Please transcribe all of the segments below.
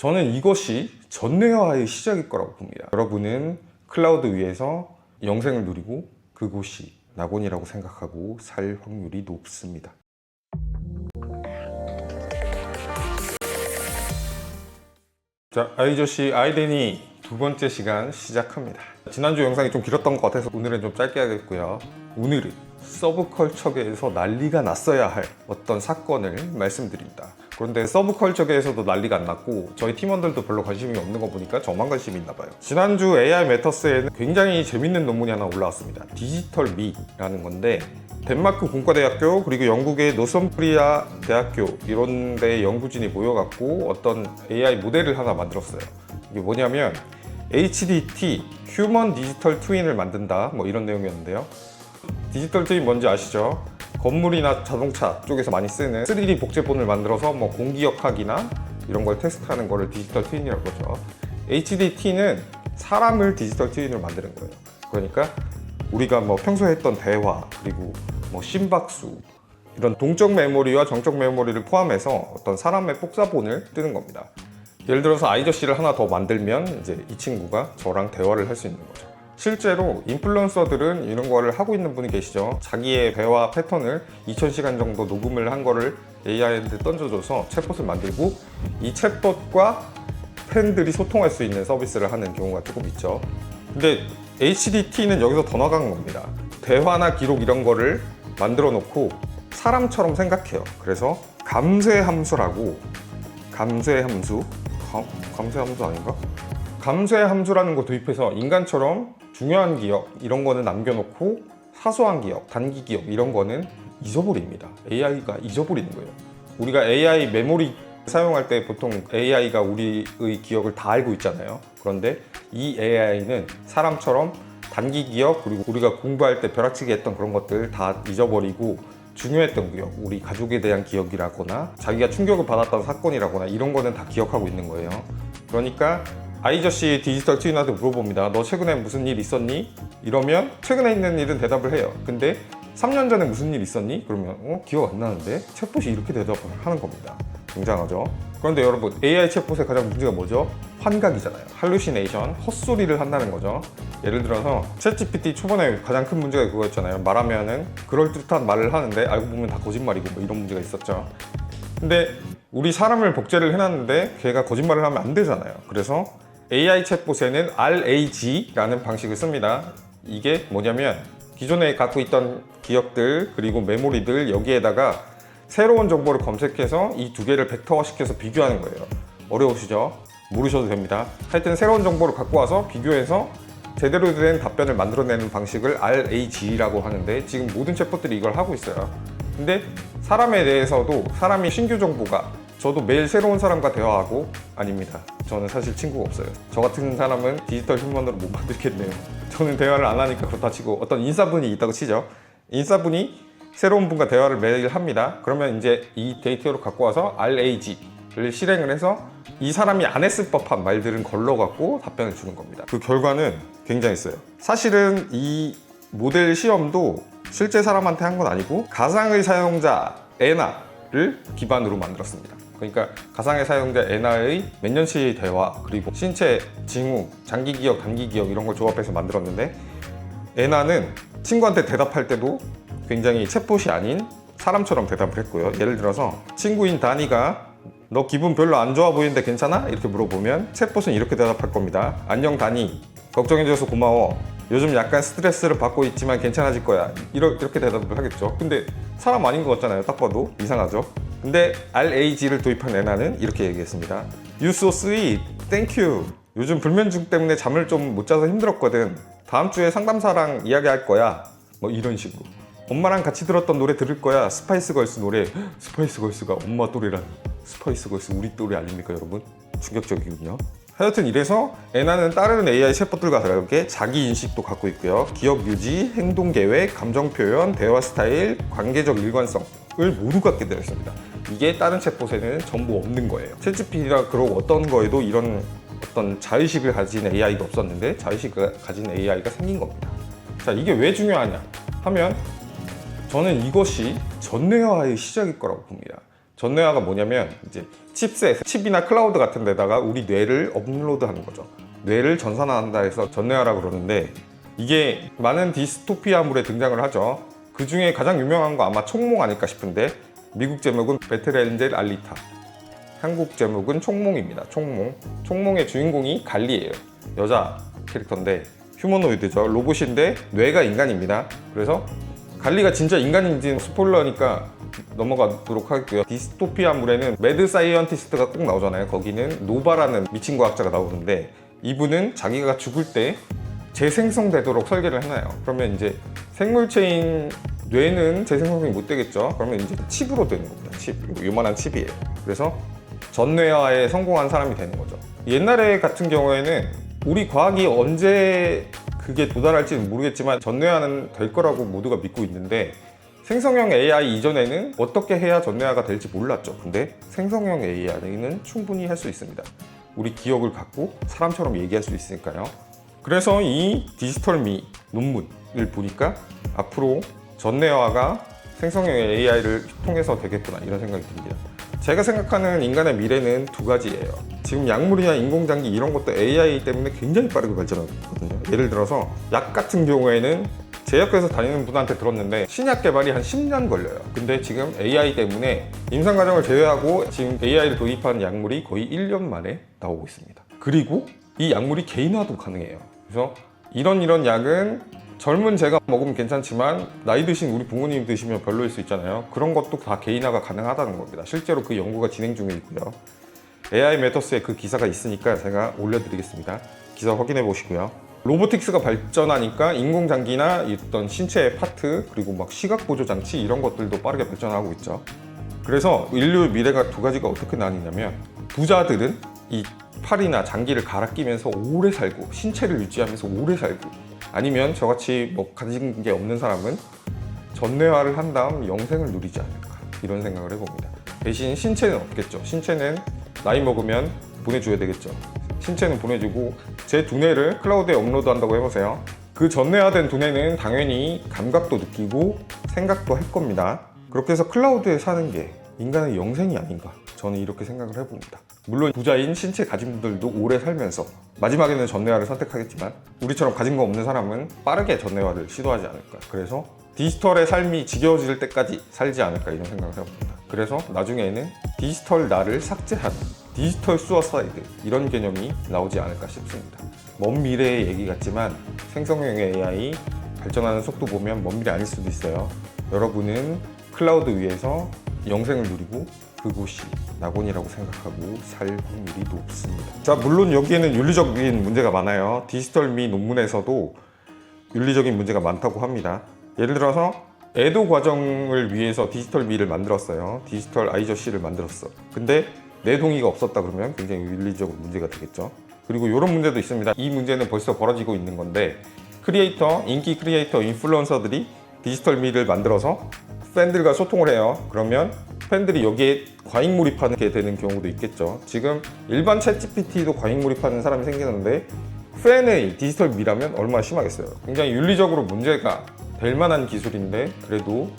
저는 이것이 전뇌화의 시작일 거라고 봅니다. 여러분은 클라우드 위에서 영생을 누리고 그곳이 낙원이라고 생각하고 살 확률이 높습니다. 자, 아이저씨 아이데니 두 번째 시간 시작합니다. 지난주 영상이 좀 길었던 것 같아서 오늘은 좀 짧게 하겠고요. 오늘은 서브컬처계에서 난리가 났어야 할 어떤 사건을 말씀드립니다. 그런데 서브컬처계에서도 난리가 안 났고 저희 팀원들도 별로 관심이 없는 거 보니까 저만 관심이 있나 봐요. 지난주 AI 매터스에는 굉장히 재밌는 논문이 하나 올라왔습니다. 디지털 미라는 건데 덴마크 공과대학교 그리고 영국의 노선프리아 대학교 이런 데 연구진이 모여갖고 어떤 AI 모델을 하나 만들었어요. 이게 뭐냐면 HDT, 휴먼 디지털 트윈을 만든다 뭐 이런 내용이었는데요. 디지털 트윈 뭔지 아시죠? 건물이나 자동차 쪽에서 많이 쓰는 3D 복제본을 만들어서 뭐 공기역학이나 이런 걸 테스트하는 거를 디지털 트윈이라고 그러죠. HDT는 사람을 디지털 트윈으로 만드는 거예요. 그러니까 우리가 뭐 평소에 했던 대화 그리고 뭐 심박수 이런 동적 메모리와 정적 메모리를 포함해서 어떤 사람의 복사본을 뜨는 겁니다. 예를 들어서 아이저씨를 하나 더 만들면 이제 이 친구가 저랑 대화를 할 수 있는 거죠. 실제로 인플루언서들은 이런 거를 하고 있는 분이 계시죠. 자기의 대화 패턴을 2000시간 정도 녹음을 한 거를 AI한테 던져줘서 챗봇을 만들고 이 챗봇과 팬들이 소통할 수 있는 서비스를 하는 경우가 조금 있죠. 근데 HDT는 여기서 더 나간 겁니다. 대화나 기록 이런 거를 만들어 놓고 사람처럼 생각해요. 그래서 감쇄함수라고 감쇄함수 아닌가? 감쇄함수라는 거 도입해서 인간처럼 중요한 기억 이런 거는 남겨놓고 사소한 기억, 단기 기억 이런 거는 잊어버립니다. AI가 잊어버리는 거예요. 우리가 AI 메모리 사용할 때 보통 AI가 우리의 기억을 다 알고 있잖아요. 그런데 이 AI는 사람처럼 단기 기억 그리고 우리가 공부할 때 벼락치기 했던 그런 것들 다 잊어버리고 중요했던 기억, 우리 가족에 대한 기억이라거나 자기가 충격을 받았던 사건이라거나 이런 거는 다 기억하고 있는 거예요. 그러니까 아이저씨 디지털 트윈한테 물어봅니다. 너 최근에 무슨 일 있었니? 이러면 최근에 있는 일은 대답을 해요. 근데 3년 전에 무슨 일 있었니? 그러면 기억 안 나는데? 챗봇이 이렇게 대답을 하는 겁니다. 굉장하죠? 그런데 여러분 AI 챗봇의 가장 문제가 뭐죠? 환각이잖아요. 할루시네이션, 헛소리를 한다는 거죠. 예를 들어서 챗GPT 초반에 가장 큰 문제가 그거였잖아요. 말하면은 그럴듯한 말을 하는데 알고 보면 다 거짓말이고 뭐 이런 문제가 있었죠. 근데 우리 사람을 복제를 해놨는데 걔가 거짓말을 하면 안 되잖아요. 그래서 AI 챗봇에는 RAG라는 방식을 씁니다. 이게 뭐냐면 기존에 갖고 있던 기억들 그리고 메모리들 여기에다가 새로운 정보를 검색해서 이 두 개를 벡터화 시켜서 비교하는 거예요. 어려우시죠? 모르셔도 됩니다. 하여튼 새로운 정보를 갖고 와서 비교해서 제대로 된 답변을 만들어내는 방식을 RAG라고 하는데 지금 모든 챗봇들이 이걸 하고 있어요. 근데 사람에 대해서도 사람이 신규 정보가 저도 매일 새로운 사람과 대화하고 아닙니다. 저는 사실 친구가 없어요. 저 같은 사람은 디지털 휴먼으로 못 만들겠네요. 저는 대화를 안 하니까 그렇다 치고 어떤 인싸분이 있다고 치죠. 인싸분이 새로운 분과 대화를 매일 합니다. 그러면 이제 이 데이터로 갖고 와서 RAG를 실행을 해서 이 사람이 안 했을 법한 말들은 걸러갖고 답변을 주는 겁니다. 그 결과는 굉장했어요. 사실은 이 모델 시험도 실제 사람한테 한 건 아니고 가상의 사용자 에나를 기반으로 만들었습니다. 그러니까 가상의 사용자 에나의 몇 년치의 대화 그리고 신체 징후, 장기 기억, 단기 기억 이런 걸 조합해서 만들었는데 에나는 친구한테 대답할 때도 굉장히 챗봇이 아닌 사람처럼 대답을 했고요. 예를 들어서 친구인 다니가 너 기분 별로 안 좋아 보이는데 괜찮아? 이렇게 물어보면 챗봇은 이렇게 대답할 겁니다. 안녕 다니, 걱정해줘서 고마워. 요즘 약간 스트레스를 받고 있지만 괜찮아질 거야. 이렇게 대답을 하겠죠. 근데 사람 아닌 것 같잖아요. 딱 봐도 이상하죠. 근데 RAG를 도입한 에나는 이렇게 얘기했습니다. You so sweet, thank you. 요즘 불면증 때문에 잠을 좀 못 자서 힘들었거든. 다음 주에 상담사랑 이야기할 거야. 뭐 이런 식으로. 엄마랑 같이 들었던 노래 들을 거야. 스파이스 걸스 노래. 스파이스 걸스가 엄마 또래라니. 스파이스 걸스 우리 또래 아닙니까 여러분? 충격적이군요. 하여튼 이래서 에나는 다른 AI 챗봇들과 다르게 자기 인식도 갖고 있고요. 기억 유지, 행동 계획, 감정 표현, 대화 스타일, 관계적 일관성을 모두 갖게 되어 있습니다. 이게 다른 챗봇에는 전부 없는 거예요. 챗GPT나 그런 어떤 거에도 이런 어떤 자의식을 가진 AI가 없었는데 자의식을 가진 AI가 생긴 겁니다. 자, 이게 왜 중요하냐 하면 저는 이것이 전뇌화의 시작일 거라고 봅니다. 전뇌화가 뭐냐면 이제 칩셋, 칩이나 클라우드 같은 데다가 우리 뇌를 업로드하는 거죠. 뇌를 전산화한다 해서 전뇌화라고 그러는데, 이게 많은 디스토피아물에 등장을 하죠. 그 중에 가장 유명한 거 아마 총몽 아닐까 싶은데, 미국 제목은 배틀엔젤 알리타, 한국 제목은 총몽입니다. 총몽. 총몽의 주인공이 갈리예요. 여자 캐릭터인데 휴머노이드죠. 로봇인데 뇌가 인간입니다. 그래서 갈리가 진짜 인간인지는 스포일러니까 넘어가도록 하겠고요. 디스토피아물에는 매드 사이언티스트가 꼭 나오잖아요. 거기는 노바라는 미친 과학자가 나오는데, 이분은 자기가 죽을 때 재생성되도록 설계를 해놔요. 그러면 이제 생물체인 뇌는 재생성이 못 되겠죠. 그러면 이제 칩으로 되는 겁니다. 칩, 요만한 칩이에요. 그래서 전뇌화에 성공한 사람이 되는 거죠. 옛날에 같은 경우에는 우리 과학이 언제 그게 도달할지는 모르겠지만 전뇌화는 될 거라고 모두가 믿고 있는데, 생성형 AI 이전에는 어떻게 해야 전뇌화가 될지 몰랐죠. 근데 생성형 AI는 충분히 할 수 있습니다. 우리 기억을 갖고 사람처럼 얘기할 수 있으니까요. 그래서 이 디지털미 논문을 보니까 앞으로 전뇌화가 생성형 AI를 통해서 되겠구나, 이런 생각이 듭니다. 제가 생각하는 인간의 미래는 두 가지예요. 지금 약물이나 인공장기 이런 것도 AI 때문에 굉장히 빠르게 발전하고 있거든요. 예를 들어서 약 같은 경우에는 제약회사 다니는 분한테 들었는데 신약 개발이 한 10년 걸려요. 근데 지금 AI 때문에 임상 과정을 제외하고 지금 AI를 도입한 약물이 거의 1년 만에 나오고 있습니다. 그리고 이 약물이 개인화도 가능해요. 그래서 이런 약은 젊은 제가 먹으면 괜찮지만 나이 드신 우리 부모님 드시면 별로일 수 있잖아요. 그런 것도 다 개인화가 가능하다는 겁니다. 실제로 그 연구가 진행 중에 있고요. AI 메터스에 그 기사가 있으니까 제가 올려드리겠습니다. 기사 확인해 보시고요. 로보틱스가 발전하니까 인공장기나 어떤 신체의 파트, 그리고 막 시각보조장치 이런 것들도 빠르게 발전하고 있죠. 그래서 인류의 미래가 두 가지가 어떻게 나뉘냐면, 부자들은 이 팔이나 장기를 갈아 끼면서 오래 살고 신체를 유지하면서 오래 살고, 아니면 저같이 뭐 가진 게 없는 사람은 전뇌화를 한 다음 영생을 누리지 않을까, 이런 생각을 해봅니다. 대신 신체는 없겠죠. 신체는 나이 먹으면 보내줘야 되겠죠. 신체는 보내주고 제 두뇌를 클라우드에 업로드한다고 해보세요. 그 전뇌화된 두뇌는 당연히 감각도 느끼고 생각도 할 겁니다. 그렇게 해서 클라우드에 사는 게 인간의 영생이 아닌가, 저는 이렇게 생각을 해봅니다. 물론 부자인 신체 가진 분들도 오래 살면서 마지막에는 전뇌화를 선택하겠지만, 우리처럼 가진 거 없는 사람은 빠르게 전뇌화를 시도하지 않을까. 그래서 디지털의 삶이 지겨워질 때까지 살지 않을까, 이런 생각을 해봅니다. 그래서 나중에는 디지털 나를 삭제하는 디지털 수어사이드, 이런 개념이 나오지 않을까 싶습니다. 먼 미래의 얘기 같지만 생성형 AI 발전하는 속도 보면 먼 미래 아닐 수도 있어요. 여러분은 클라우드 위에서 영생을 누리고 그곳이 낙원이라고 생각하고 살 확률이 높습니다. 자, 물론 여기에는 윤리적인 문제가 많아요. 디지털미 논문에서도 윤리적인 문제가 많다고 합니다. 예를 들어서 애도 과정을 위해서 디지털미를 만들었어요. 디지털 아이저씨를 만들었어. 근데 내 동의가 없었다 그러면 굉장히 윤리적으로 문제가 되겠죠. 그리고 이런 문제도 있습니다. 이 문제는 벌써 벌어지고 있는 건데, 크리에이터, 인기 크리에이터, 인플루언서들이 디지털미를 만들어서 팬들과 소통을 해요. 그러면 팬들이 여기에 과잉 몰입하게 되는 경우도 있겠죠. 지금 일반 챗GPT도 과잉 몰입하는 사람이 생기는데, 팬의 디지털 미라면 얼마나 심하겠어요. 굉장히 윤리적으로 문제가 될 만한 기술인데, 그래도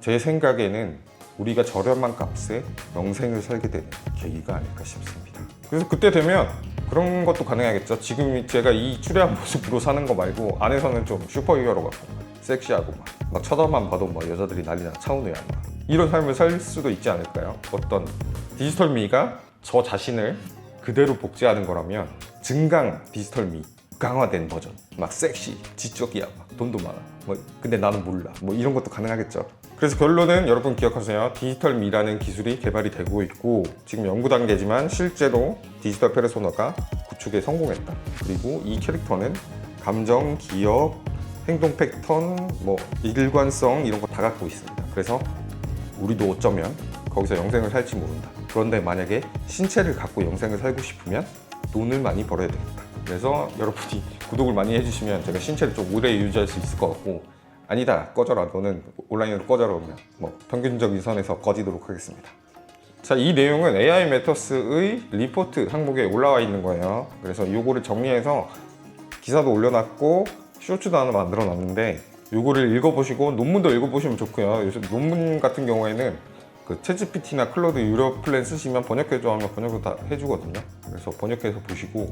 제 생각에는 우리가 저렴한 값에 영생을 살게 되는 계기가 아닐까 싶습니다. 그래서 그때 되면 그런 것도 가능하겠죠. 지금 제가 이 추레한 모습으로 사는 거 말고 안에서는 좀 슈퍼히어로 같고 섹시하고 막 쳐다만 봐도 막 여자들이 난리나 차은우야 막 이런 삶을 살 수도 있지 않을까요? 어떤 디지털미가 저 자신을 그대로 복제하는 거라면 증강 디지털미 강화된 버전, 막 섹시, 지적이야, 막 돈도 많아, 뭐 근데 나는 몰라, 뭐 이런 것도 가능하겠죠. 그래서 결론은 여러분 기억하세요. 디지털미라는 기술이 개발이 되고 있고 지금 연구 단계지만 실제로 디지털 페르소나가 구축에 성공했다. 그리고 이 캐릭터는 감정, 기억, 행동 패턴, 뭐 일관성 이런 거 다 갖고 있습니다. 그래서 우리도 어쩌면 거기서 영생을 살지 모른다. 그런데 만약에 신체를 갖고 영생을 살고 싶으면 돈을 많이 벌어야 되겠다. 그래서 여러분이 구독을 많이 해주시면 제가 신체를 좀 오래 유지할 수 있을 것 같고, 아니다 꺼져라 너는 온라인으로 꺼져라 그러면 뭐 평균적인 선에서 꺼지도록 하겠습니다. 자, 이 내용은 AI 메터스의 리포트 항목에 올라와 있는 거예요. 그래서 이거를 정리해서 기사도 올려놨고 쇼츠도 하나 만들어 놨는데 요거를 읽어보시고 논문도 읽어보시면 좋고요. 요즘 논문 같은 경우에는 그 챗GPT나 클로드 유료 플랜 쓰시면 번역해줘 하면 번역도 다 해주거든요. 그래서 번역해서 보시고,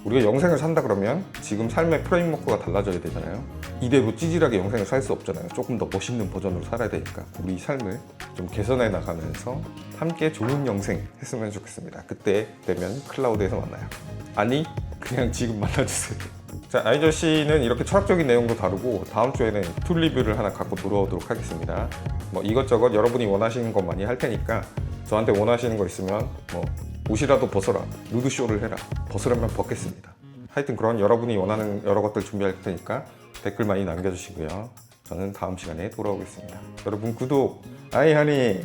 우리가 영생을 산다 그러면 지금 삶의 프레임워크가 달라져야 되잖아요. 이대로 찌질하게 영생을 살 수 없잖아요. 조금 더 멋있는 버전으로 살아야 되니까 우리 삶을 좀 개선해 나가면서 함께 좋은 영생 했으면 좋겠습니다. 그때 되면 클라우드에서 만나요. 아니 그냥 지금 만나주세요. 자, 아이저씨는 이렇게 철학적인 내용도 다루고 다음 주에는 툴 리뷰를 하나 갖고 돌아오도록 하겠습니다. 뭐 이것저것 여러분이 원하시는 거 많이 할 테니까 저한테 원하시는 거 있으면 뭐 옷이라도 벗어라, 누드쇼를 해라, 벗으라면 벗겠습니다. 하여튼 그런 여러분이 원하는 여러 것들 준비할 테니까 댓글 많이 남겨주시고요. 저는 다음 시간에 돌아오겠습니다. 여러분 구독, 아이하니